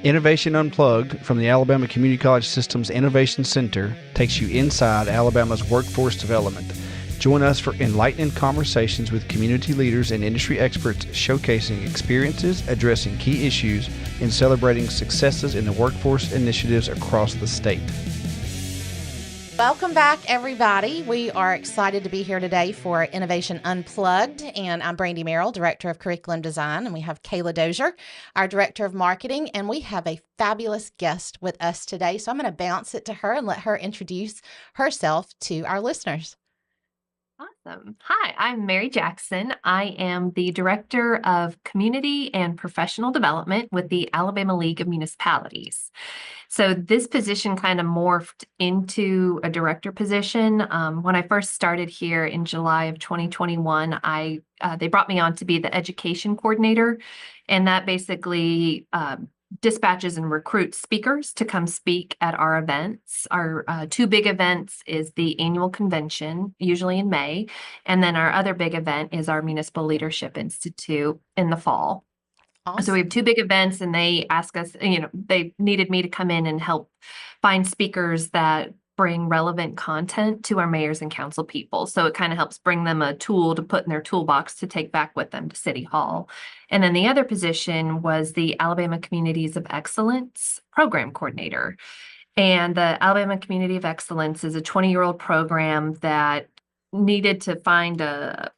Innovation Unplugged from the Alabama Community College System's Innovation Center takes you inside Alabama's workforce development. Join us for enlightening conversations with community leaders and industry experts showcasing experiences, addressing key issues, and celebrating successes in the workforce initiatives across the state. Welcome back, everybody. We are excited to be here today for Innovation Unplugged, and I'm Brandi, Merrill, Director of Curriculum Design, and we have Kailah Dozier, our Director of Marketing, and we have a fabulous guest with us today. So I'm going to bounce it to her and let her introduce herself to our listeners. Awesome. Hi, I'm Mary Jackson. I am the Director of Community and Professional Development with the Alabama League of Municipalities. So this position kind of morphed into a director position. When I first started here in July of 2021, they brought me on to be the education coordinator, and that basically dispatches and recruits speakers to come speak at our events. Our two big events is the annual convention, usually in May, and then our other big event is our Municipal Leadership Institute in the fall. Awesome. So we have two big events, and they ask us, they needed me to come in and help find speakers that bring relevant content to our mayors and council people. So it kind of helps bring them a tool to put in their toolbox to take back with them to City Hall. And then the other position was the Alabama Communities of Excellence Program Coordinator. And the Alabama Community of Excellence is a 20-year-old program that needed to find a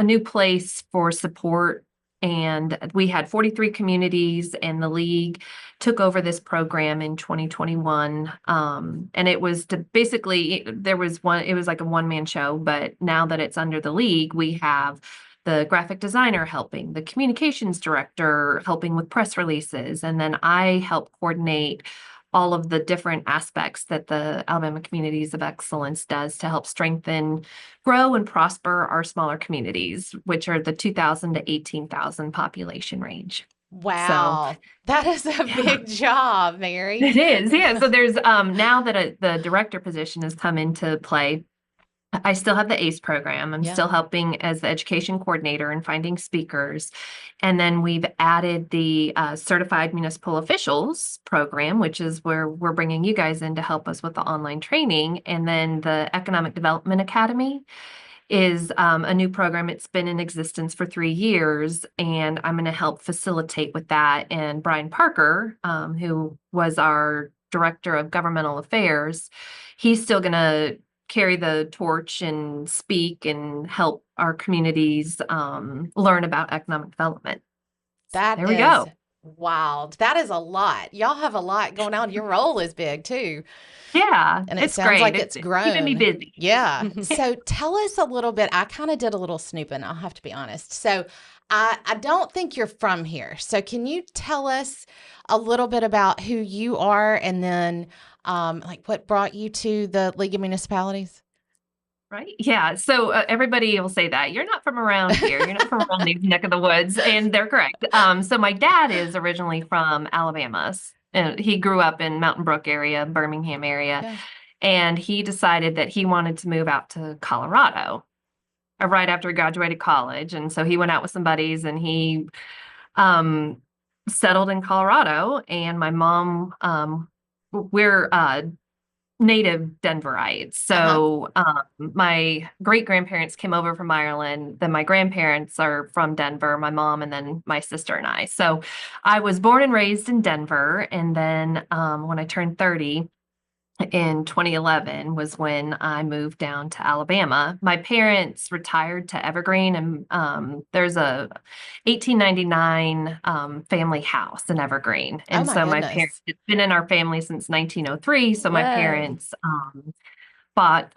new place for support. And we had 43 communities, and the league took over this program in 2021. And it was to basically, it was like a one-man show, but now that it's under the league, we have the graphic designer helping, the communications director helping with press releases, and then I help coordinate all of the different aspects that the Alabama Communities of Excellence does to help strengthen, grow, and prosper our smaller communities, which are the 2,000 to 18,000 population range. Wow. So, that is a big job, Mary. It is, yeah. So there's now that the director position has come into play, I still have the ACE program. I'm still helping as the education coordinator and finding speakers. And then we've added the Certified Municipal Officials program, which is where we're bringing you guys in to help us with the online training. And then the Economic Development Academy is a new program. It's been in existence for 3 years, and I'm going to help facilitate with that. And Brian Parker, who was our Director of Governmental Affairs, he's still going to carry the torch and speak and help our communities learn about economic development. There we go. Wow. That is a lot. Y'all have a lot going on. Your role is big too. Yeah. And it sounds great. Like it's grown. Keeping me busy. Yeah. So tell us a little bit. I kind of did a little snooping, I'll have to be honest. So I don't think you're from here. So can you tell us a little bit about who you are, and then like what brought you to the League of Municipalities? Right. Yeah. So everybody will say that you're not from around here. You're not from around these neck of the woods. And they're correct. So my dad is originally from Alabama. He grew up in Mountain Brook area, Birmingham area. Yeah. And he decided that he wanted to move out to Colorado right after he graduated college. And so he went out with some buddies, and he settled in Colorado. And my mom, we're native Denverites. So my great-grandparents came over from Ireland. Then my grandparents are from Denver, my mom, and then my sister and I. So I was born and raised in Denver. And then when I turned 30 in 2011 was when I moved down to Alabama. My parents retired to Evergreen, and there's a 1899 family house in Evergreen. And so my parents, it's been in our family since 1903. So my parents bought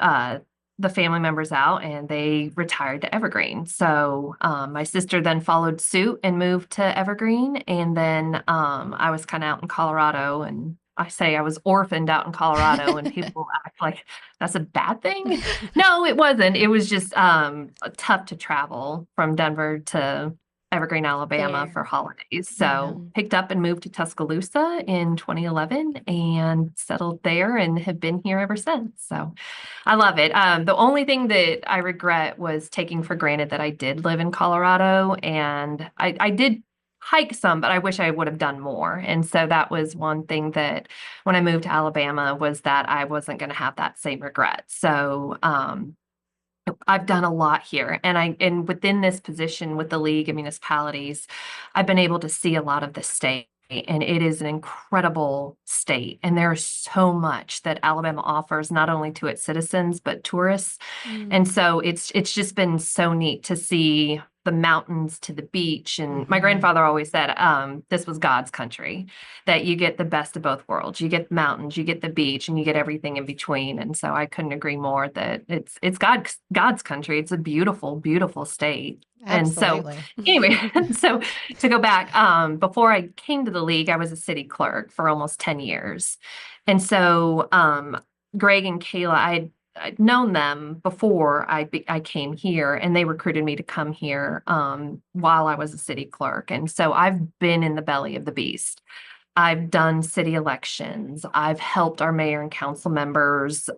the family members out, and they retired to Evergreen. So my sister then followed suit and moved to Evergreen. And then I was kind of out in Colorado, and I say I was orphaned out in Colorado, and people act like that's a bad thing. No, it wasn't. It was just tough to travel from Denver to Evergreen, Alabama for holidays. So picked up and moved to Tuscaloosa in 2011 and settled there and have been here ever since. So I love it. The only thing that I regret was taking for granted that I did live in Colorado, and I did hike some, but I wish I would have done more. And so that was one thing that when I moved to Alabama was that I wasn't going to have that same regret. So, I've done a lot here, and within this position with the League of Municipalities, I've been able to see a lot of the state, and it is an incredible state. And there's so much that Alabama offers, not only to its citizens but tourists. And so it's just been so neat to see the mountains to the beach. And my grandfather always said, this was God's country, that you get the best of both worlds. You get the mountains, you get the beach, and you get everything in between. And so I couldn't agree more that it's God's country. It's a beautiful, beautiful state. Absolutely. And so anyway, so to go back, before I came to the league, I was a city clerk for almost 10 years. And so Greg and Kailah, I'd known them before I came here, and they recruited me to come here while I was a city clerk. And so I've been in the belly of the beast. I've done city elections. I've helped our mayor and council members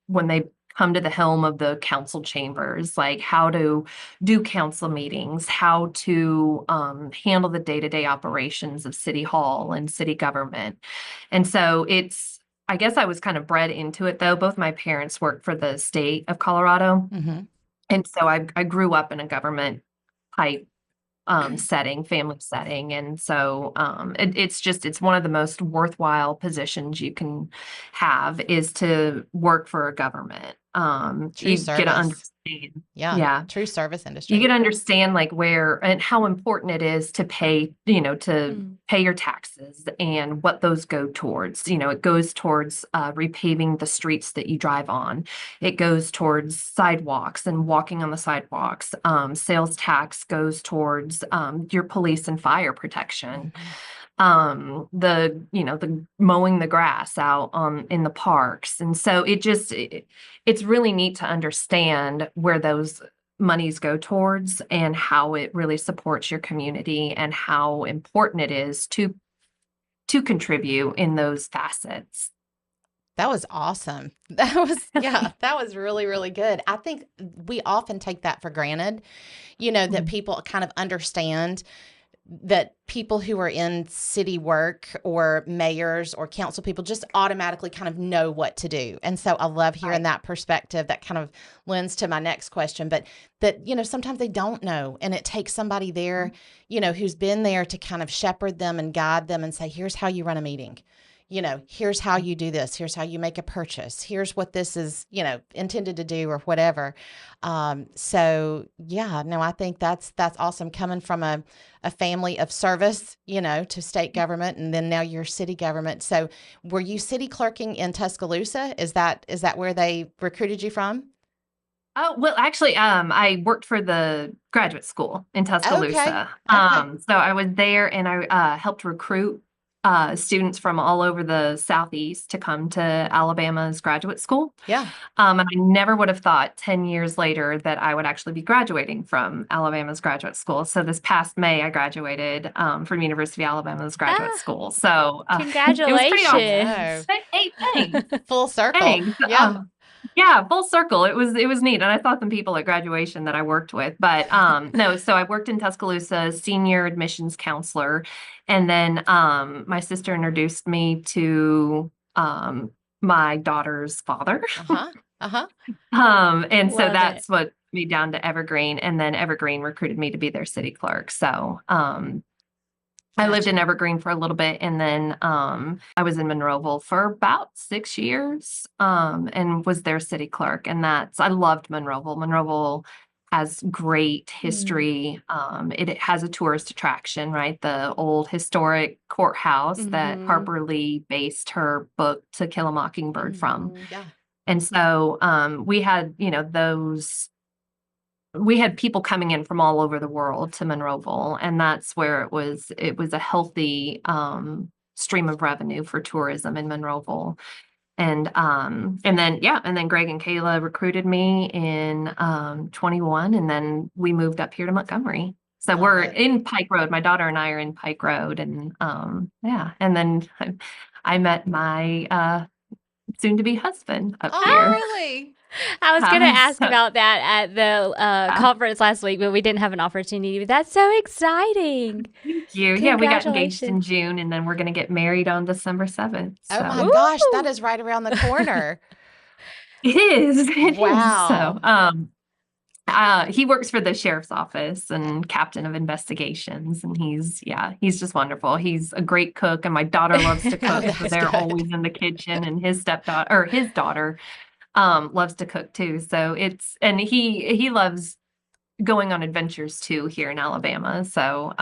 when they come to the helm of the council chambers, like how to do council meetings, how to handle the day-to-day operations of city hall and city government. And so I guess I was kind of bred into it, though. Both my parents worked for the state of Colorado. And so I grew up in a government type setting, family setting. And so it's one of the most worthwhile positions you can have, is to work for a government. True You service. get to understand. Yeah. True service industry. You get to understand like where and how important it is to pay, to pay your taxes and what those go towards. It goes towards repaving the streets that you drive on. It goes towards sidewalks and walking on the sidewalks. Sales tax goes towards your police and fire protection. The mowing the grass out in the parks. And so it's really neat to understand where those monies go towards and how it really supports your community and how important it is to contribute in those facets. That was awesome. That was really, really good. I think we often take that for granted, that people kind of understand that people who are in city work or mayors or council people just automatically kind of know what to do. And so I love hearing that perspective. That kind of lends to my next question, but that, sometimes they don't know. And it takes somebody there, who's been there to kind of shepherd them and guide them and say, here's how you run a meeting. Here's how you do this. Here's how you make a purchase. Here's what this is, intended to do or whatever. I think that's awesome, coming from a family of service, to state government, and then now you're city government. So were you city clerking in Tuscaloosa? Is that where they recruited you from? Oh, well, actually, I worked for the graduate school in Tuscaloosa. Okay. So I was there, and I helped recruit students from all over the Southeast to come to Alabama's graduate school. Yeah. And I never would have thought 10 years later that I would actually be graduating from Alabama's graduate school. So this past May, I graduated from University of Alabama's graduate school. So congratulations. It was pretty awesome. Hey, thanks. Full circle. Thanks. Yeah. Yeah, full circle. It was neat. And I thought some people at graduation that I worked with, but no, so I worked in Tuscaloosa as senior admissions counselor. And then my sister introduced me to my daughter's father. And so that's what got me down to Evergreen. And then Evergreen recruited me to be their city clerk. So I lived in Evergreen for a little bit, and then I was in Monroeville for about 6 years and was their city clerk. And I loved Monroeville. Monroeville has great history. It has a tourist attraction, right? The old historic courthouse that Harper Lee based her book To Kill a Mockingbird from. Yeah. And so we had, we had people coming in from all over the world to Monroeville, and that's where it was a healthy stream of revenue for tourism in Monroeville. And then Greg and Kailah recruited me in 21, and then we moved up here to Montgomery. So we're in Pike Road. My daughter and I are in Pike Road, and and then I met my soon to be husband up here. Really? I was going to ask So, about that at the yeah. conference last week, but we didn't have an opportunity. But that's so exciting. Thank you. Yeah, we got engaged in Congratulations. June and then we're going to get married on December 7th. Oh my So gosh, that Ooh. is right around the corner. it is. It is. So, Wow. he works for the sheriff's office and captain of investigations, and he's just wonderful. He's a great cook, and my daughter loves to Oh, cook, so that's they're good. always in the kitchen. And his daughter, loves to cook too. So and he loves going on adventures too here in Alabama. So,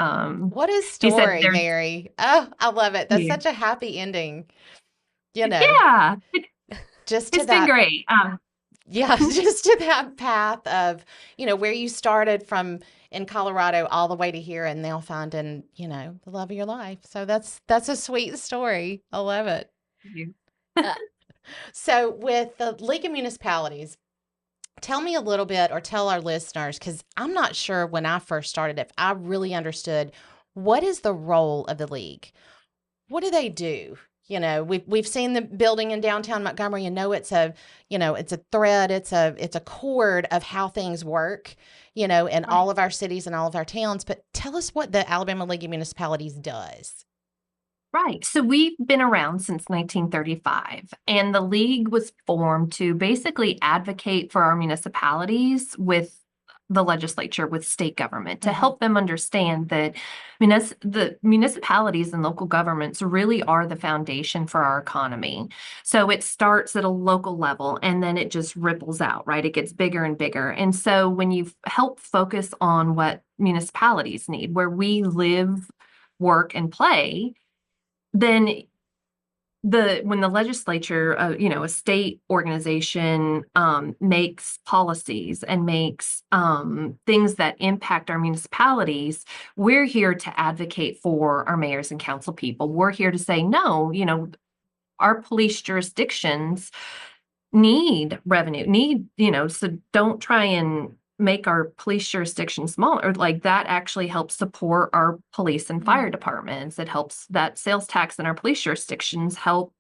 What a he said story, there's Mary. Oh, I love it. That's yeah, such a happy ending, you know, yeah, just to it's been that. great. Yeah, just to that path of, where you started from in Colorado all the way to here and now finding, the love of your life. So that's a sweet story. I love it. Uh, So with the League of Municipalities, tell me a little bit or tell our listeners, because I'm not sure when I first started if I really understood what is the role of the league. What do they do? We've seen the building in downtown Montgomery. It's a thread, it's a cord of how things work, in Right. all of our cities and all of our towns. But tell us what the Alabama League of Municipalities does. Right. So we've been around since 1935, and the league was formed to basically advocate for our municipalities with the legislature, with state government, to Hmm. help them understand that the municipalities and local governments really are the foundation for our economy. So it starts at a local level and then it just ripples out, right? It gets bigger and bigger. And so when you help focus on what municipalities need, where we live, work, and play, then when the legislature, a state organization, makes policies and makes things that impact our municipalities, we're here to advocate for our mayors and council people. We're here to say, no, our police jurisdictions need revenue, so don't try and make our police jurisdiction smaller. Like, that actually helps support our police and fire departments. It helps that sales tax in our police jurisdictions help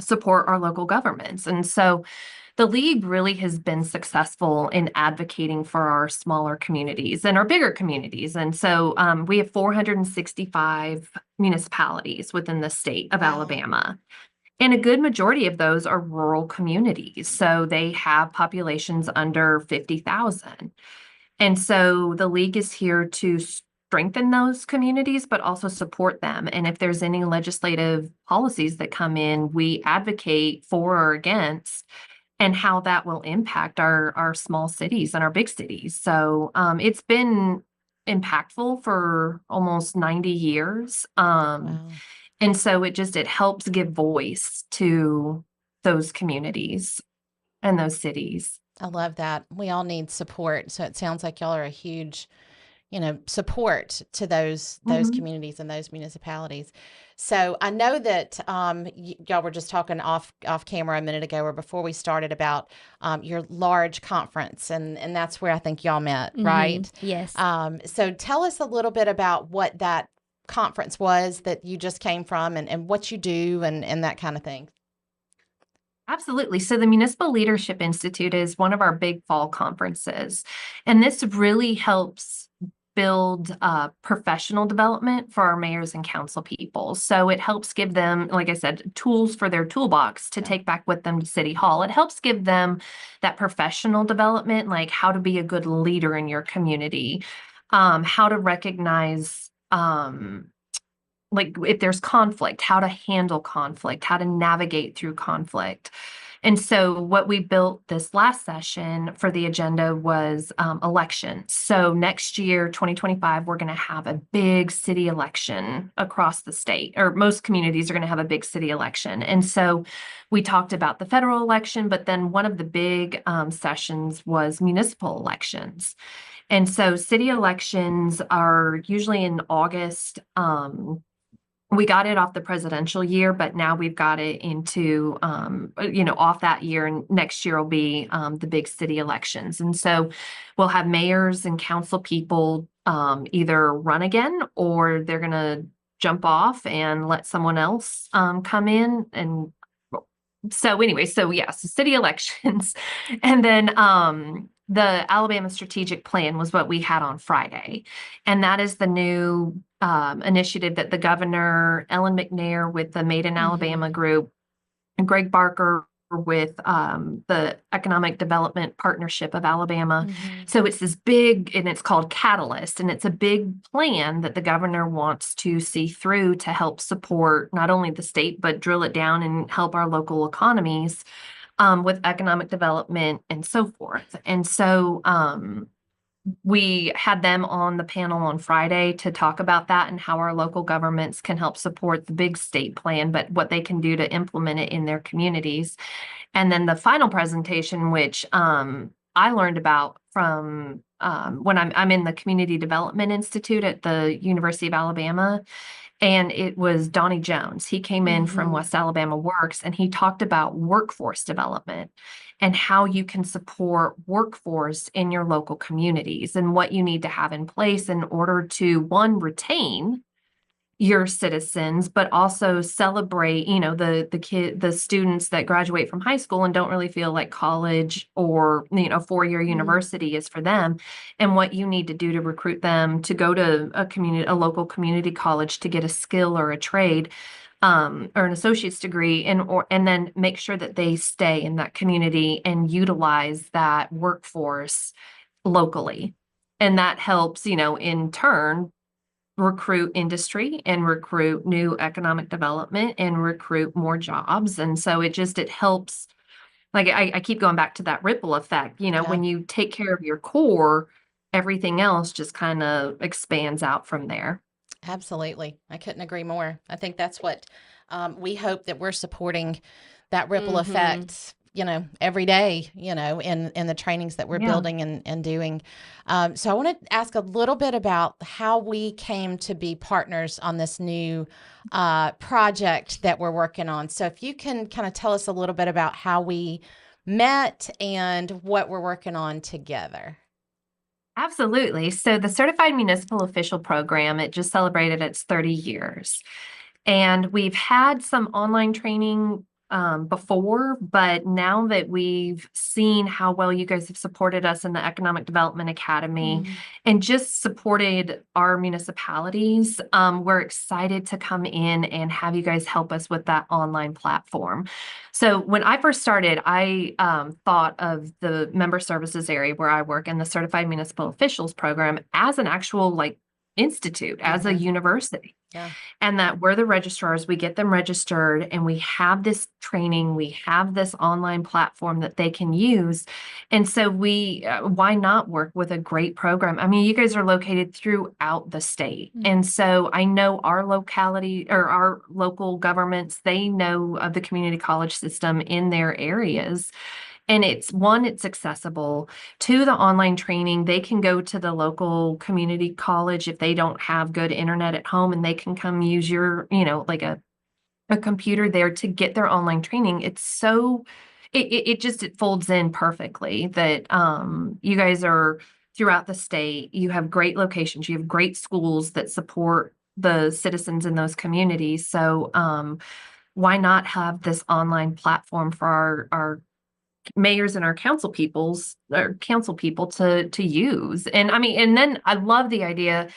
support our local governments. And so the league really has been successful in advocating for our smaller communities and our bigger communities. And so we have 465 municipalities within the state of Wow. Alabama. And a good majority of those are rural communities. So they have populations under 50,000. And so the league is here to strengthen those communities, but also support them. And if there's any legislative policies that come in, we advocate for or against, and how that will impact our small cities and our big cities. So it's been impactful for almost 90 years. Wow. And so it helps give voice to those communities and those cities. I love that. We all need support. So it sounds like y'all are a huge, support to those Mhm. communities and those municipalities. So I know that y'all were just talking off camera a minute ago or before we started about your large conference, and that's where I think y'all met, right? Yes. So tell us a little bit about what that conference was that you just came from, and what you do, and that kind of thing. Absolutely. So the Municipal Leadership Institute is one of our big fall conferences, and this really helps build professional development for our mayors and council people. So it helps give them, like I said, tools for their toolbox to Yeah. take back with them to City Hall. It helps give them that professional development, like how to be a good leader in your community, how to recognize like if there's conflict, how to handle conflict, how to navigate through conflict. And so what we built this last session for the agenda was elections. So next year, 2025, we're going to have a big city election across the state, or most communities are going to have a big city election. And so we talked about the federal election, but then one of the big sessions was municipal elections. And so city elections are usually in August. We got it off the presidential year, but now we've got it into, off that year. And next year will be the big city elections. And so we'll have mayors and council people either run again, or they're going to jump off and let someone else come in and so anyway, so city elections. And then the Alabama strategic plan was what we had on Friday. And that is the new initiative that the governor, Ellen McNair with the Made in Alabama group, and Greg Barker with the Economic Development Partnership of Alabama. So it's this big, and it's called Catalyst, and it's a big plan that the governor wants to see through to help support not only the state, but drill it down and help our local economies with economic development and so forth. And so we had them on the panel on Friday to talk about that and how our local governments can help support the big state plan, but what they can do to implement it in their communities. And then the final presentation, which I learned about from when I'm in the Community Development Institute at the University of Alabama. And it was Donnie Jones. He came in from West Alabama Works, and he talked about workforce development and how you can support workforce in your local communities and what you need to have in place in order to, one, retain your citizens, but also celebrate, the students that graduate from high school and don't really feel like college or, four-year university is for them, and what you need to do to recruit them to go to a local community college to get a skill or a trade, or an associate's degree, and then make sure that they stay in that community and utilize that workforce locally. And that helps, in turn, recruit industry and recruit new economic development and recruit more jobs. And so it helps. Like I keep going back to that ripple effect, when you take care of your core, everything else just kind of expands out from there. Absolutely. I couldn't agree more. I think that's what we hope, that we're supporting that ripple effect, every day, in the trainings that we're building and doing. So I want to ask a little bit about how we came to be partners on this new project that we're working on. So if you can kind of tell us a little bit about how we met and what we're working on together. Absolutely. So the Certified Municipal Official Program, it just celebrated its 30 years. And we've had some online training before, but now that we've seen how well you guys have supported us in the Economic Development Academy and just supported our municipalities, we're excited to come in and have you guys help us with that online platform. So when I first started, I thought of the member services area where I work in the Certified Municipal Officials Program as an actual institute, as a university. Yeah. And that we're the registrars, we get them registered, and we have this training, we have this online platform that they can use. And so why not work with a great program? I mean, you guys are located throughout the state. And so I know our locality or our local governments, they know of the community college system in their areas. And it's accessible. To the online training, they can go to the local community college if they don't have good internet at home, and they can come use your, a computer there to get their online training. It's so, it folds in perfectly that you guys are throughout the state. You have great locations. You have great schools that support the citizens in those communities. So why not have this online platform for our mayors and our council people to use? And I mean, and then I love the idea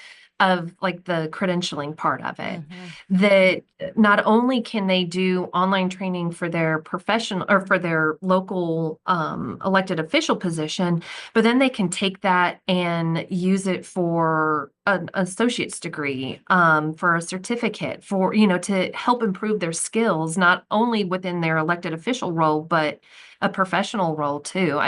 of the credentialing part of it, that not only can they do online training for their professional or for their local elected official position, but then they can take that and use it for an associate's degree, for a certificate, for, to help improve their skills, not only within their elected official role, but a professional role too.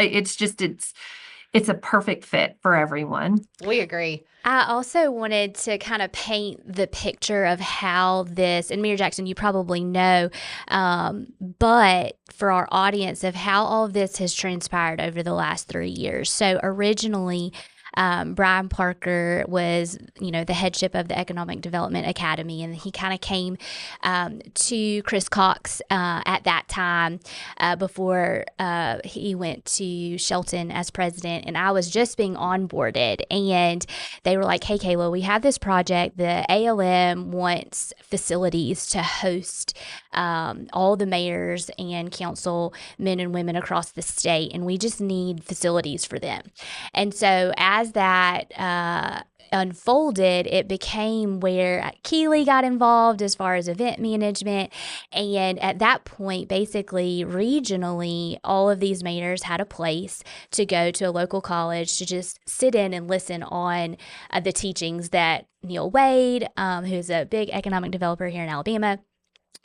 It's a perfect fit for everyone. We agree. I also wanted to kind of paint the picture of how this, and Mayor Jackson, you probably know, but for our audience, of how all of this has transpired over the last 3 years. So originally, Brian Parker was, the headship of the Economic Development Academy, and he kind of came to Chris Cox at that time before he went to Shelton as president, and I was just being onboarded, and they were like, "Hey, Kailah, we have this project. The ALM wants facilities to host all the mayors and council men and women across the state, and we just need facilities for them." And so as that unfolded, it became where Keeley got involved as far as event management. And at that point, basically regionally, all of these mayors had a place to go to a local college to just sit in and listen on the teachings that Neil Wade, who's a big economic developer here in Alabama,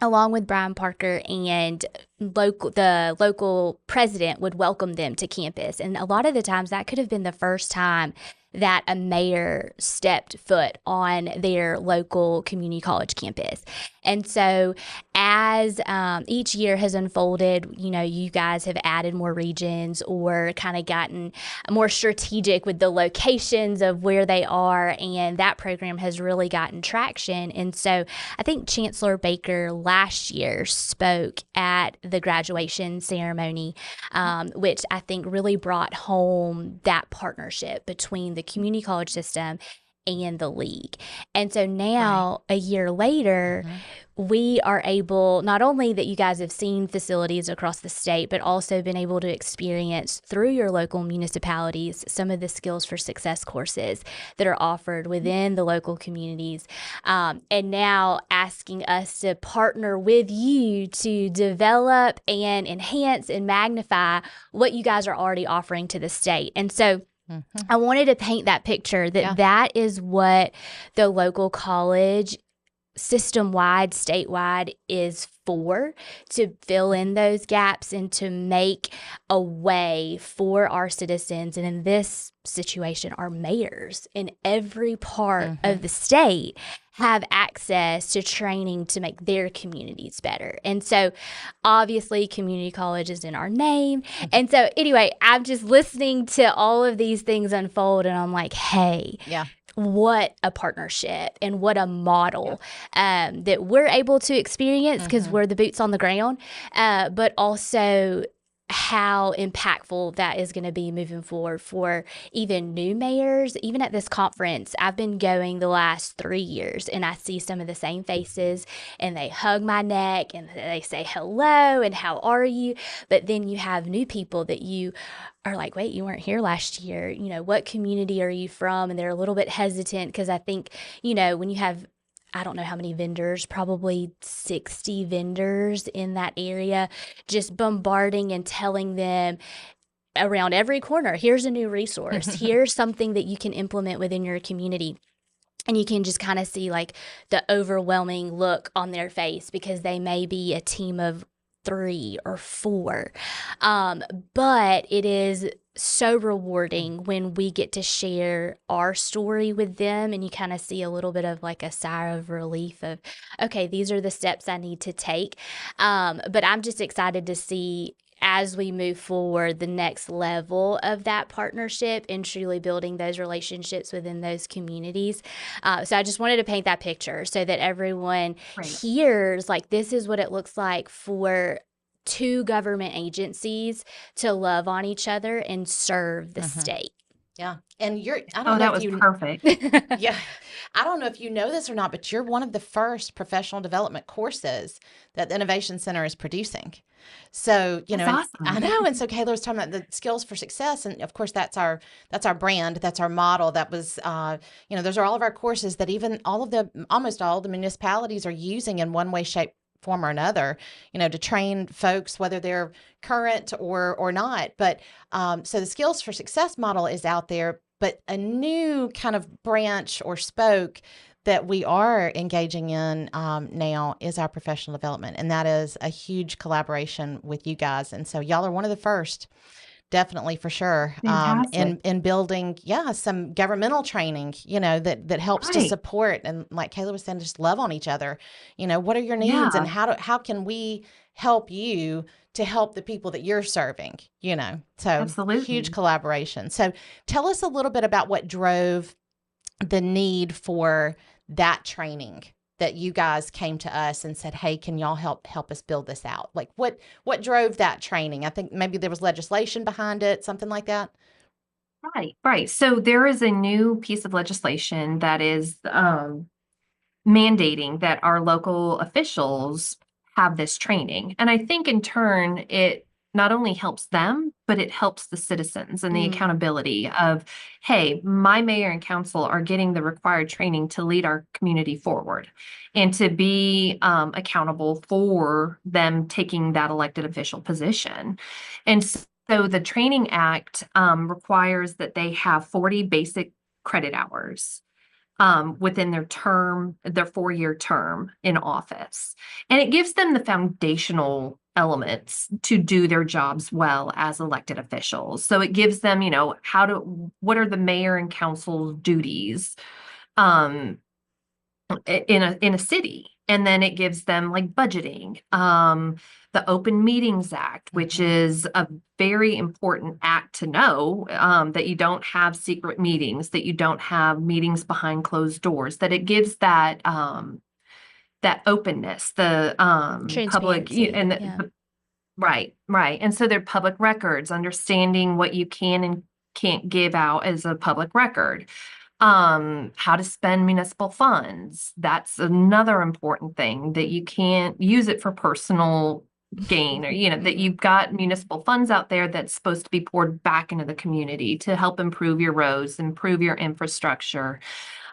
along with Brian Parker and the local president, would welcome them to campus. And a lot of the times that could have been the first time that a mayor stepped foot on their local community college campus. And so as each year has unfolded, you guys have added more regions or kind of gotten more strategic with the locations of where they are, and that program has really gotten traction. And so I think Chancellor Baker last year spoke at the graduation ceremony, which I think really brought home that partnership between the community college system and the league. And so now, a year later, we are able, not only that you guys have seen facilities across the state, but also been able to experience through your local municipalities some of the skills for success courses that are offered within the local communities. And now asking us to partner with you to develop and enhance and magnify what you guys are already offering to the state. And so I wanted to paint that picture that that is what the local college system-wide, statewide is for, to fill in those gaps and to make a way for our citizens, and in this situation, our mayors in every part of the state, have access to training to make their communities better. And so obviously community college is in our name. And so anyway, I'm just listening to all of these things unfold, and I'm like, hey, what a partnership and what a model that we're able to experience because we're the boots on the ground, but also how impactful that is going to be moving forward for even new mayors. Even at this conference, I've been going the last 3 years, and I see some of the same faces, and they hug my neck and they say hello and how are you? But then you have new people that you are like, wait, you weren't here last year. What community are you from? And they're a little bit hesitant because I think, when you have, I don't know how many vendors, probably 60 vendors in that area, just bombarding and telling them around every corner, here's a new resource, here's something that you can implement within your community. And you can just kind of see like the overwhelming look on their face because they may be a team of 3 or 4. But it is so rewarding when we get to share our story with them, and you kind of see a little bit of like a sigh of relief of, okay, these are the steps I need to take. But I'm just excited to see as we move forward the next level of that partnership and truly building those relationships within those communities. So I just wanted to paint that picture so that everyone hears like this is what it looks like for 2 government agencies to love on each other and serve the state. Yeah. And I don't know that if was perfect. Yeah. I don't know if you know this or not, but you're one of the first professional development courses that the Innovation Center is producing. So, That's awesome. I know. And so Kailah was talking about the skills for success. And of course, that's our brand. That's our model. That was, those are all of our courses that even almost all the municipalities are using in one way, shape, form or another, to train folks, whether they're current or not. But so the skills for success model is out there, but a new kind of branch or spoke that we are engaging in now is our professional development. And that is a huge collaboration with you guys. And so y'all are one of the first definitely, for sure. Fantastic. In building, some governmental training, that helps to Right. support, and like Kailah was saying, just love on each other. What are your needs, and Yeah, how can we help you to help the people that you're serving? So huge absolutely. collaboration. So tell us a little bit about what drove the need for that training, that you guys came to us and said, "Hey, can y'all help us build this out?" Like what drove that training? I think maybe there was legislation behind it, something like that. Right, right. So there is a new piece of legislation that is mandating that our local officials have this training. And I think in turn, it not only helps them, but it helps the citizens and the Mm, accountability of, hey, my mayor and council are getting the required training to lead our community forward and to be accountable for them taking that elected official position. And so the Training Act requires that they have 40 basic credit hours within their term, their 4-year term in office. And it gives them the foundational elements to do their jobs well as elected officials. So it gives them, what are the mayor and council's duties um, in a city? And then it gives them like budgeting, the Open Meetings Act, which mhm. is a very important act to know, that you don't have secret meetings, that you don't have meetings behind closed doors, that it gives that openness, the public Transparency. and Yeah. right, right. And so they're public records, understanding what you can and can't give out as a public record. How to spend municipal funds. That's another important thing, that you can't use it for personal gain, or, that Mhm. you've got municipal funds out there that's supposed to be poured back into the community to help improve your roads, improve your infrastructure.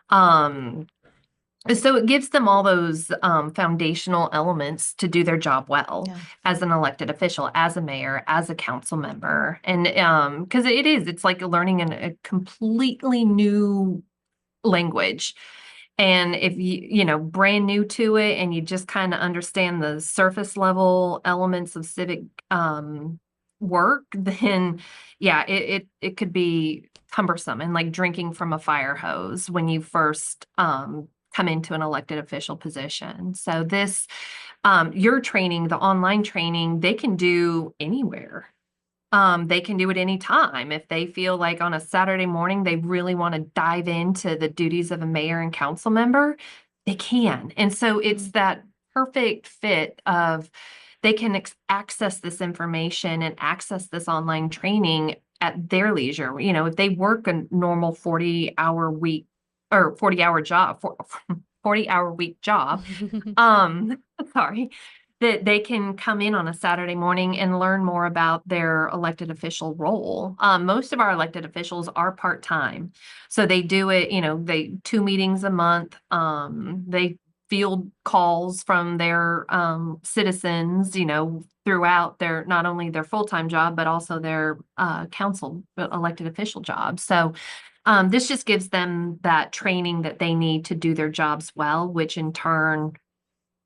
Um, so it gives them all those foundational elements to do their job well Yeah. as an elected official, as a mayor, as a council member. And because it's like learning a completely new language. And if brand new to it and you just kind of understand the surface level elements of civic work, then yeah, it could be cumbersome and like drinking from a fire hose when you first come into an elected official position. So this your training, the online training, they can do anywhere. They can do it anytime. If they feel like on a Saturday morning they really want to dive into the duties of a mayor and council member, they can. And so it's Mm. that perfect fit of they can access this information and access this online training at their leisure. If they work a normal 40-hour week or 40-hour job, 40-hour week job, um, sorry, that they can come in on a Saturday morning and learn more about their elected official role. Most of our elected officials are part-time. So they do it, they 2 meetings a month. They field calls from their citizens, throughout their not only their full-time job, but also their council elected official job. So this just gives them that training that they need to do their jobs well, which in turn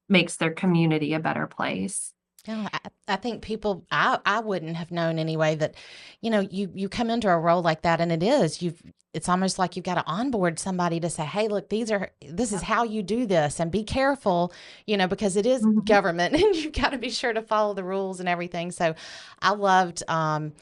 makes their community a better place. Yeah, I think people, I wouldn't have known anyway that, you come into a role like that, and it's almost like you've got to onboard somebody to say, "Hey, look, this is Yep. how you do this, and be careful," because it is Mhm. government, and you've got to be sure to follow the rules and everything. So I loved kind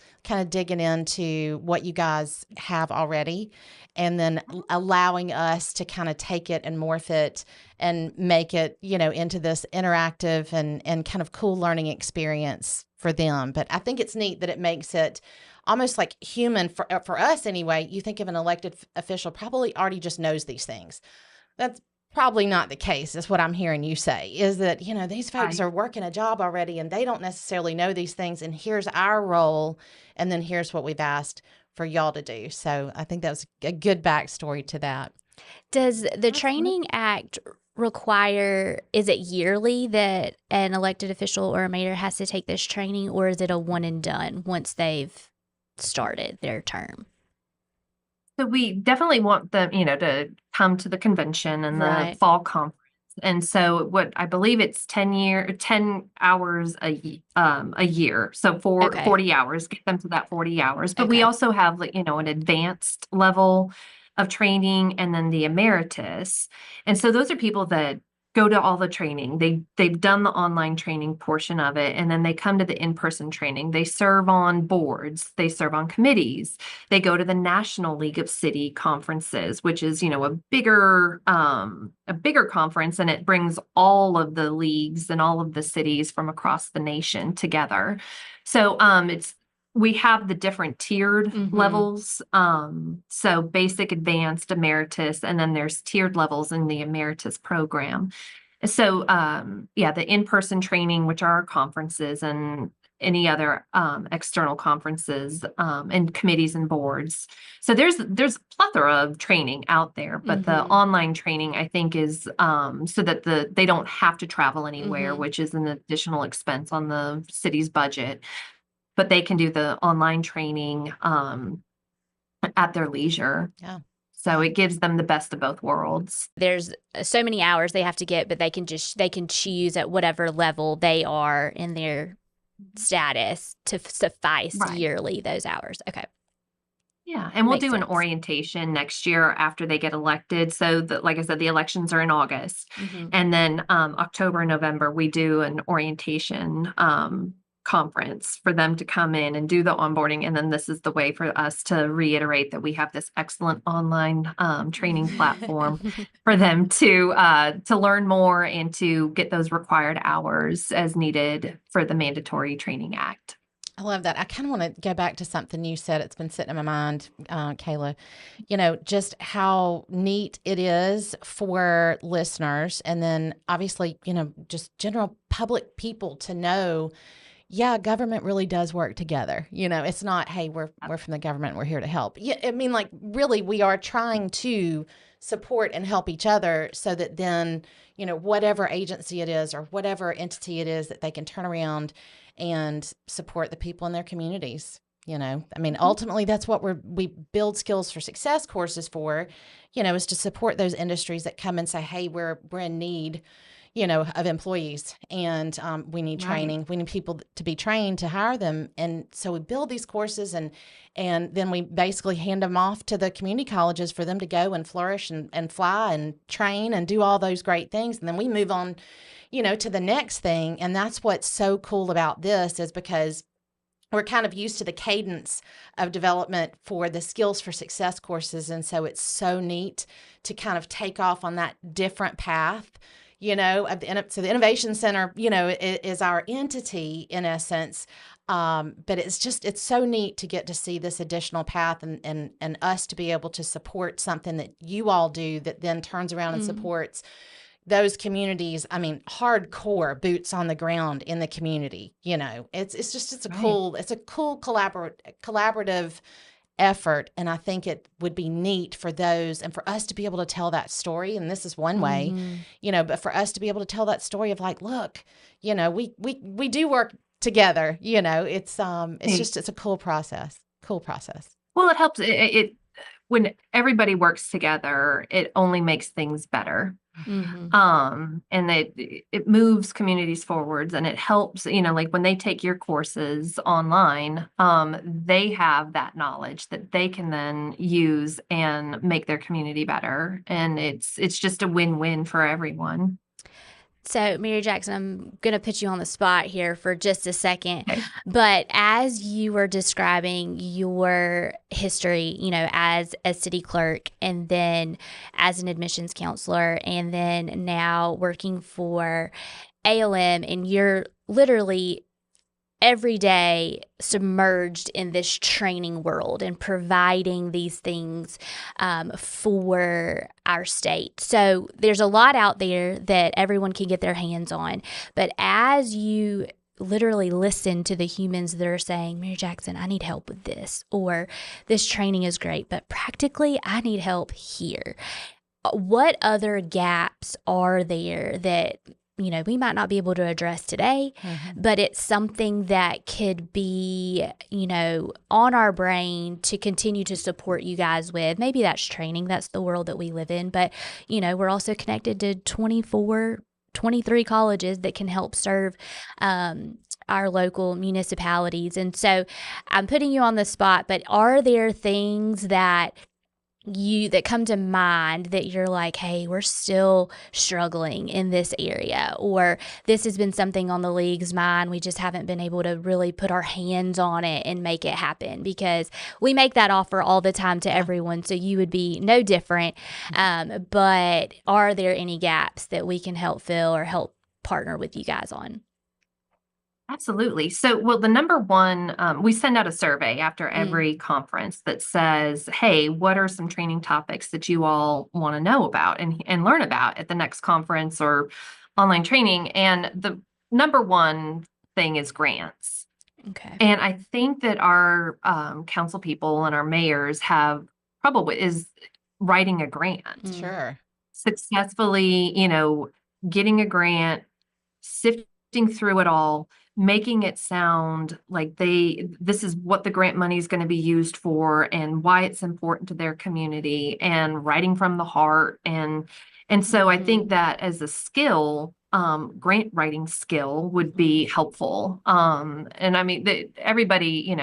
of digging into what you guys have already, and then allowing us to kind of take it and morph it and make it, into this interactive and kind of cool learning experience for them. But I think it's neat that it makes it almost like human for us anyway. You think of an elected official probably already just knows these things. That's probably not the case. That's what I'm hearing you say, is that, these folks Right. are working a job already and they don't necessarily know these things. And here's our role. And then here's what we've asked for y'all to do. So I think that's a good backstory to that. Does the Absolutely. Training Act require, is it yearly that an elected official or a mayor has to take this training, or is it a one and done once they've started their term? So we definitely want them, to come to the convention and the Right. fall conference And so what I believe it's 10 hours a year. So for Okay. 40 hours, get them to that 40 hours. But we Okay. also have an advanced level of training and then the emeritus. And so those are people that go to all the training. They've done the online training portion of it, and then they come to the in-person training. They serve on boards, they serve on committees. They go to the National League of City conferences, which is, a bigger conference, and it brings all of the leagues and all of the cities from across the nation together. So we have the different tiered levels. So basic, advanced, emeritus, and then there's tiered levels in the emeritus program. So the in-person training, which are our conferences and any other external conferences and committees and boards. So there's a plethora of training out there, but the online training, I think, is so that they don't have to travel anywhere, which is an additional expense on the city's budget. But they can do the online training at their leisure. Yeah. So it gives them the best of both worlds. There's so many hours they have to get, but they can choose at whatever level they are in their status to suffice yearly those hours. Okay. Yeah, and we'll Makes do an sense. orientation next year after they get elected. So like I said, the elections are in August, and then October and November we do an orientation conference for them to come in and do the onboarding. And then this is the way for us to reiterate that we have this excellent online training platform for them to learn more and to get those required hours as needed for the Mandatory Training Act. I love that. I kind of want to go back to something you said. It's been sitting in my mind, Kailah, just how neat it is for listeners. And then obviously, just general public people to know, yeah, government really does work together. It's not, hey, we're from the government, we're here to help. Yeah, I mean, like, really, we are trying to support and help each other so that then, whatever agency it is or whatever entity it is, that they can turn around and support the people in their communities. I mean, ultimately, that's what we build skills for success courses for, is to support those industries that come and say, hey, we're in need, of employees, and we need training. Right. We need people to be trained to hire them. And so we build these courses and then we basically hand them off to the community colleges for them to go and flourish and fly and train and do all those great things. And then we move on, to the next thing. And that's what's so cool about this, is because we're kind of used to the cadence of development for the skills for success courses. And so it's so neat to kind of take off on that different path. So the Innovation Center, is our entity in essence. But it's so neat to get to see this additional path and us to be able to support something that you all do that then turns around and supports those communities. I mean, hardcore boots on the ground in the community. It's a cool collaborative effort. And I think it would be neat for those and for us to be able to tell that story. And this is one way, but for us to be able to tell that story of like, look, we do work together, it's a cool process. Well, it helps it when everybody works together, it only makes things better. And it moves communities forwards, and it helps, like when they take your courses online, they have that knowledge that they can then use and make their community better. And it's just a win-win for everyone. So, Mary Jackson, I'm going to put you on the spot here for just a second. But as you were describing your history, as a city clerk and then as an admissions counselor and then now working for ALM, and you're literally every day submerged in this training world and providing these things for our state. So there's a lot out there that everyone can get their hands on. But as you literally listen to the humans that are saying, Mary Jackson, I need help with this, or this training is great, but practically I need help here. What other gaps are there that we might not be able to address today, but it's something that could be, on our brain to continue to support you guys with. Maybe that's training. That's the world that we live in. But, we're also connected to 23 colleges that can help serve our local municipalities. And so I'm putting you on the spot, but are there things that come to mind that you're like, hey, we're still struggling in this area, or this has been something on the league's mind, we just haven't been able to really put our hands on it and make it happen? Because we make that offer all the time to everyone, so you would be no different. But are there any gaps that we can help fill or help partner with you guys on? Absolutely. So, well, the number one, we send out a survey after every conference that says, hey, what are some training topics that you all want to know about and learn about at the next conference or online training? And the number one thing is grants. Okay. And I think that our council people and our mayors is writing a grant. Sure. Successfully, getting a grant, sifting through it all, making it sound like this is what the grant money is going to be used for and why it's important to their community, and writing from the heart. And so I think that as a skill, grant writing skill would be helpful. And I mean, everybody,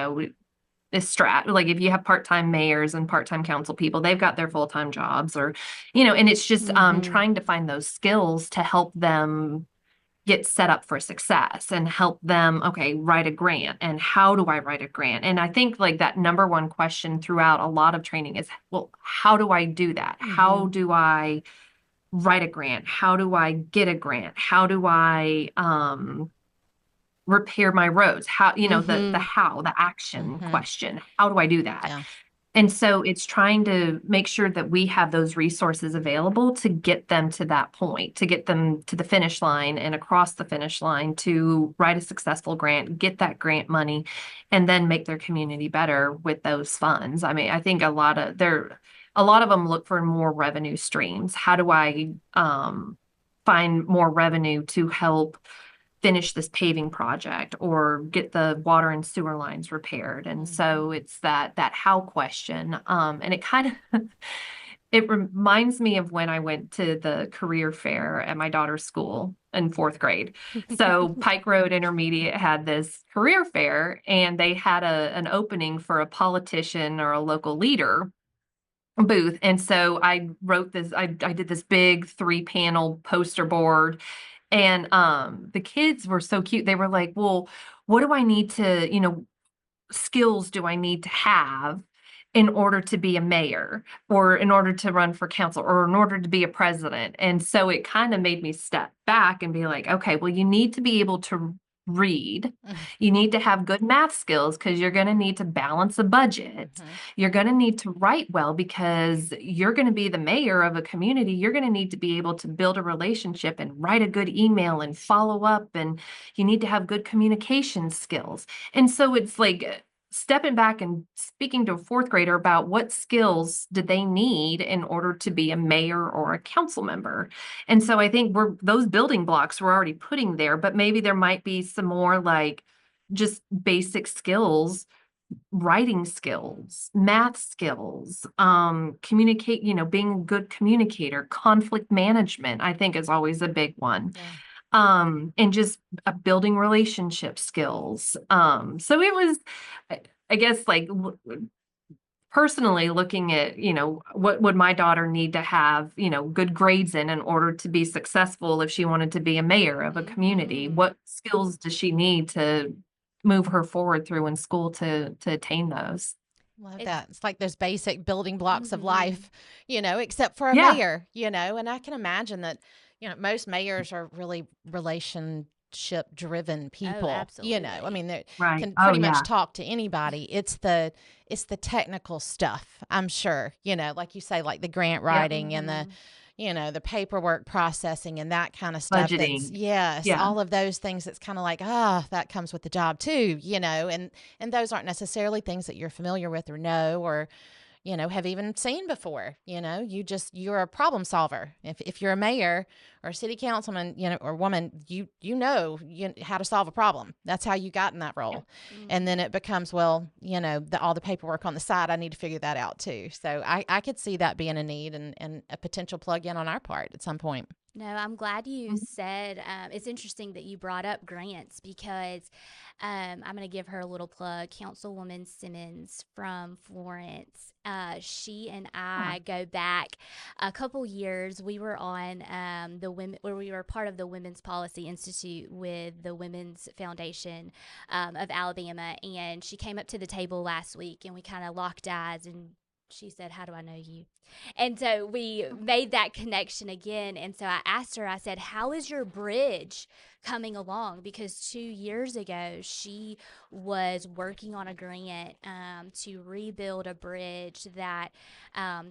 is strapped. Like if you have part-time mayors and part-time council people, they've got their full-time jobs, or, and it's just trying to find those skills to help them get set up for success and help them, write a grant. And how do I write a grant? And I think like that number one question throughout a lot of training is, well, how do I do that? How do I write a grant? How do I get a grant? How do I repair my roads? How, the action question, how do I do that? Yeah. And so it's trying to make sure that we have those resources available to get them to that point, to get them to the finish line and across the finish line to write a successful grant, get that grant money, and then make their community better with those funds. I mean, I think a lot of them look for more revenue streams. How do I find more revenue to help finish this paving project or get the water and sewer lines repaired? And so it's that how question. And it kind of, it reminds me of when I went to the career fair at my daughter's school in 4th grade. So Pike Road Intermediate had this career fair, and they had an opening for a politician or a local leader booth. And so I wrote this, I did this big 3-panel poster board. And the kids were so cute. They were like, well, what do I need to, skills do I need to have in order to be a mayor, or in order to run for council, or in order to be a president? And so it kind of made me step back and be like, okay, well, you need to be able to read. You need to have good math skills because you're going to need to balance a budget. You're going to need to write well because you're going to be the mayor of a community. You're going to need to be able to build a relationship and write a good email and follow up. And you need to have good communication skills. And so it's like stepping back and speaking to a 4th grader about what skills did they need in order to be a mayor or a council member. And so I think those building blocks we're already putting there, but maybe there might be some more like just basic skills, writing skills, math skills, communicate, being a good communicator, conflict management, I think is always a big one. And just building relationship skills. So it was, I guess, like personally looking at, what would my daughter need to have, good grades in order to be successful if she wanted to be a mayor of a community? What skills does she need to move her forward through in school to attain those? Love that. It's like those basic building blocks of life, except for a mayor, and I can imagine that, most mayors are really relationship driven people, I mean, they can pretty much talk to anybody. It's the technical stuff, I'm sure, like you say, like the grant writing and the, the paperwork processing and that kind of stuff. Budgeting. All of those things. It's kind of like, that comes with the job too, and those aren't necessarily things that you're familiar with or know, or, have even seen before. You're a problem solver. If you're a mayor or a city councilman, or woman, how to solve a problem. That's how you got in that role. And then it becomes, all the paperwork on the side, I need to figure that out too. So I could see that being a need and a potential plug-in on our part at some point. No, I'm glad you said, it's interesting that you brought up grants because I'm going to give her a little plug. Councilwoman Simmons from Florence, she and I go back a couple years. We were on we were part of the Women's Policy Institute with the Women's Foundation of Alabama, and she came up to the table last week and we kind of locked eyes and she said, "How do I know you?" And so we made that connection again. And so I asked her, I said, "How is your bridge coming along?" Because 2 years ago, she was working on a grant to rebuild a bridge that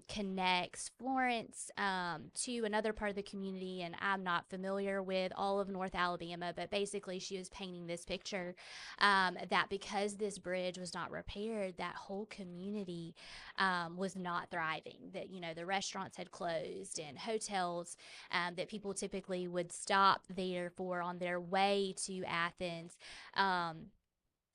connects Florence to another part of the community. And I'm not familiar with all of North Alabama, but basically she was painting this picture that because this bridge was not repaired, that whole community was not thriving, that the restaurants had closed and hotels that people typically would stop there for on their way to Athens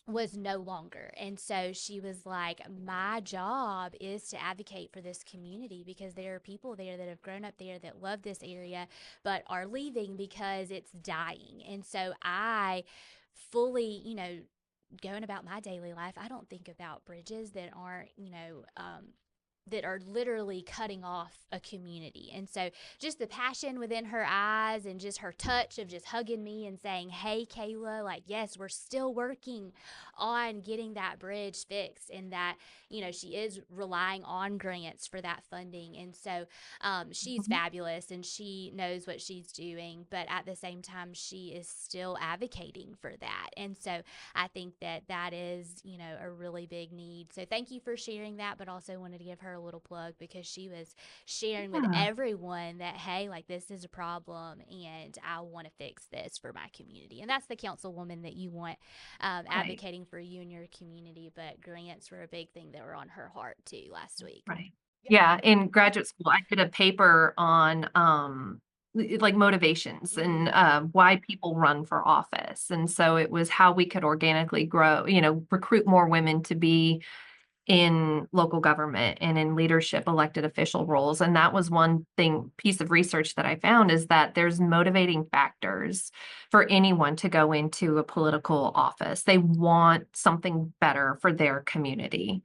was no longer. And so she was like, my job is to advocate for this community because there are people there that have grown up there that love this area but are leaving because it's dying. And so I fully, going about my daily life, I don't think about bridges that aren't, that are literally cutting off a community. And so just the passion within her eyes and just her touch of just hugging me and saying, "Hey, Kailah, like, yes, we're still working on getting that bridge fixed," and that, she is relying on grants for that funding. And so she's fabulous and she knows what she's doing, but at the same time, she is still advocating for that. And so I think that is, a really big need. So thank you for sharing that, but also wanted to give her a little plug because she was sharing with everyone that, hey, like, this is a problem and I want to fix this for my community. And that's the councilwoman that you want advocating for you and your community. But grants were a big thing that were on her heart too last week. Right. Yeah. In graduate school, I did a paper on like motivations and why people run for office. And so it was how we could organically grow, recruit more women to be in local government and in leadership elected official roles. And that was one piece of research that I found, is that there's motivating factors for anyone to go into a political office. They want something better for their community.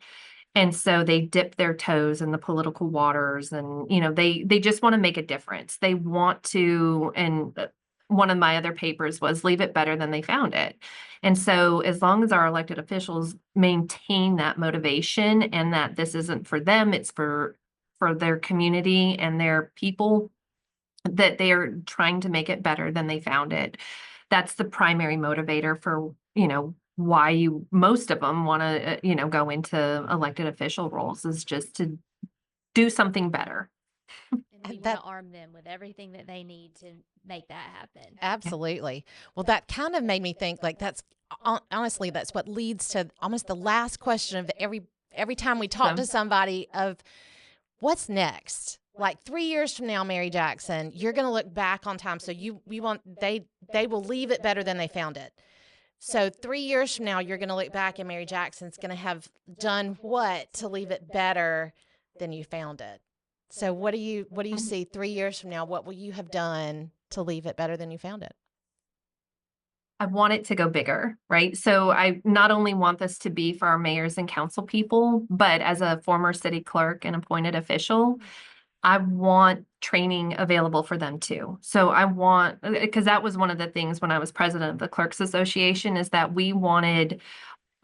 And so they dip their toes in the political waters and, they just want to make a difference. They want to, and one of my other papers was leave it better than they found it. And so as long as our elected officials maintain that motivation and that this isn't for them, it's for their community and their people, that they are trying to make it better than they found it. That's the primary motivator for, why most of them want to, go into elected official roles, is just to do something better. And we want to arm them with everything that they need to make that happen. Absolutely. Well, that kind of made me think, like, that's honestly, that's what leads to almost the last question of every time we talk to somebody of what's next. Like 3 years from now, Mary Jackson, you're going to look back on time. So they will leave it better than they found it. So 3 years from now, you're going to look back and Mary Jackson's going to have done what to leave it better than you found it. So what do you see 3 years from now? What will you have done to leave it better than you found it? I want it to go bigger, right? So I not only want this to be for our mayors and council people, but as a former city clerk and appointed official, I want training available for them too. So I want, because that was one of the things when I was president of the Clerks Association, is that we wanted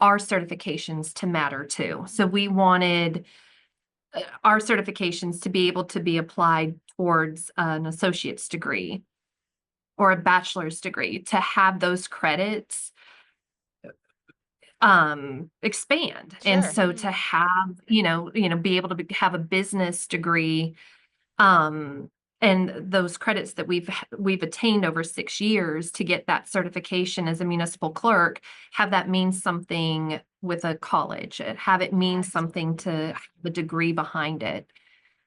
our certifications to matter too. So we wanted our certifications to be able to be applied towards an associate's degree or a bachelor's degree, to have those credits expand. Sure. And so to have, be able to have a business degree, and those credits that we've attained over 6 years to get that certification as a municipal clerk, have that mean something with a college, have it mean something to have a degree behind it.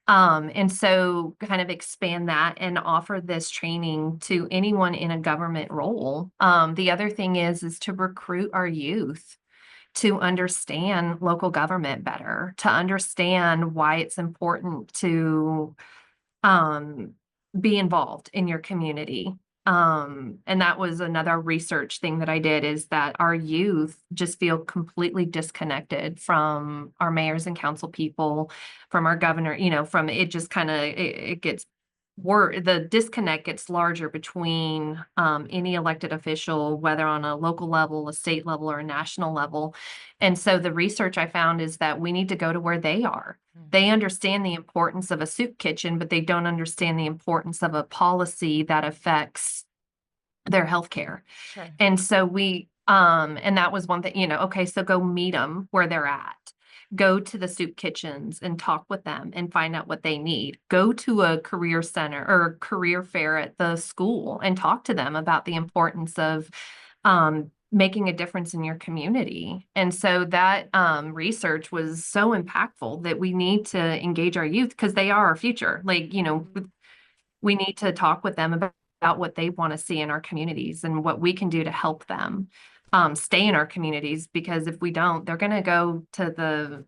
And so kind of expand that and offer this training to anyone in a government role. The other thing is to recruit our youth to understand local government better, to understand why it's important to be involved in your community. And that was another research thing that I did, is that our youth just feel completely disconnected from our mayors and council people, from our governor, from it just kind of, it gets the disconnect gets larger between any elected official, whether on a local level, a state level, or a national level. And so the research I found is that we need to go to where they are. They understand the importance of a soup kitchen, but they don't understand the importance of a policy that affects their healthcare. Sure. And so and that was one thing, okay, so go meet them where they're at. Go to the soup kitchens and talk with them and find out what they need. Go to a career center or career fair at the school and talk to them about the importance of making a difference in your community. And so that research was so impactful that we need to engage our youth, because they are our future. Like, we need to talk with them about what they want to see in our communities and what we can do to help them stay in our communities, because if we don't, they're going to go to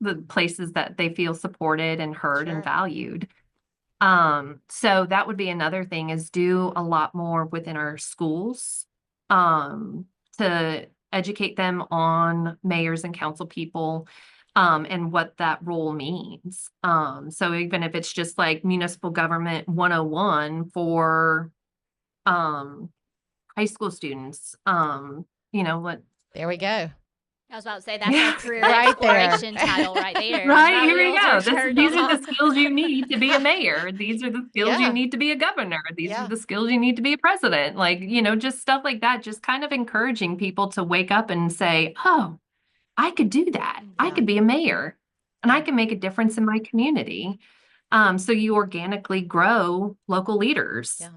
the places that they feel supported and heard Sure. and valued. So that would be another thing, is do a lot more within our schools to educate them on mayors and council people and what that role means. So even if it's just like municipal government 101 for high school students, what. There we go. I was about to say that's Yeah. our career Right there. exploration title right there. Right, My here we wheels go. are turned These are on. the skills you need to be a mayor. These are the skills Yeah. you need to be a governor. These Yeah. are the skills you need to be a president. Like, just stuff like that, just kind of encouraging people to wake up and say, oh, I could do that. I Yeah. could be a mayor and Yeah. I can make a difference in my community. So you organically grow local leaders. Yeah.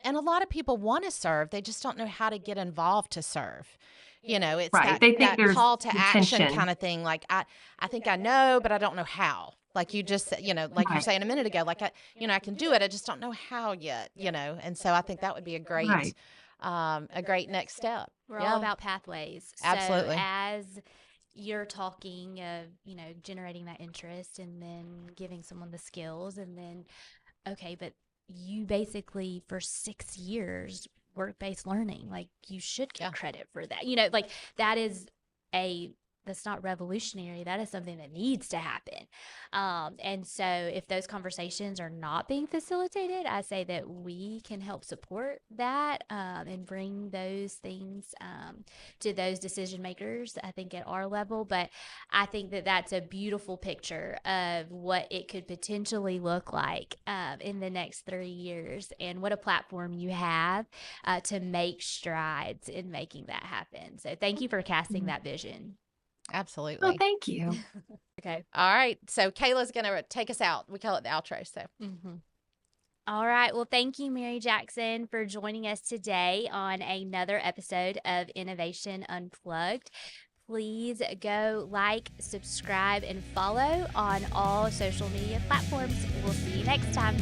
And a lot of people want to serve. They just don't know how to get involved to serve. It's Right. They think that there's call to action tension. kind of thing. Like, I think I know, but I don't know how. Like you just said, like you were Right. saying a minute ago, like I can do it. I just don't know how yet, And so I think that would be a great, Right. a great next step. We're Yeah. all about pathways. Absolutely. So as you're talking of, generating that interest and then giving someone the skills, and then, okay, but you basically for 6 years work-based learning, like you should get Yeah. credit for that. Like that's not revolutionary. That is something that needs to happen. And so if those conversations are not being facilitated, I say that we can help support that and bring those things to those decision makers, I think, at our level. But I think that that's a beautiful picture of what it could potentially look like in the next 3 years, and what a platform you have to make strides in making that happen. So thank you for casting that vision. Absolutely. Well, thank you. Okay. All right. So Kaylah's going to take us out. We call it the outro. So All right. Well, thank you, Mary Jackson, for joining us today on another episode of Innovation Unplugged. Please go like, subscribe, and follow on all social media platforms. We'll see you next time.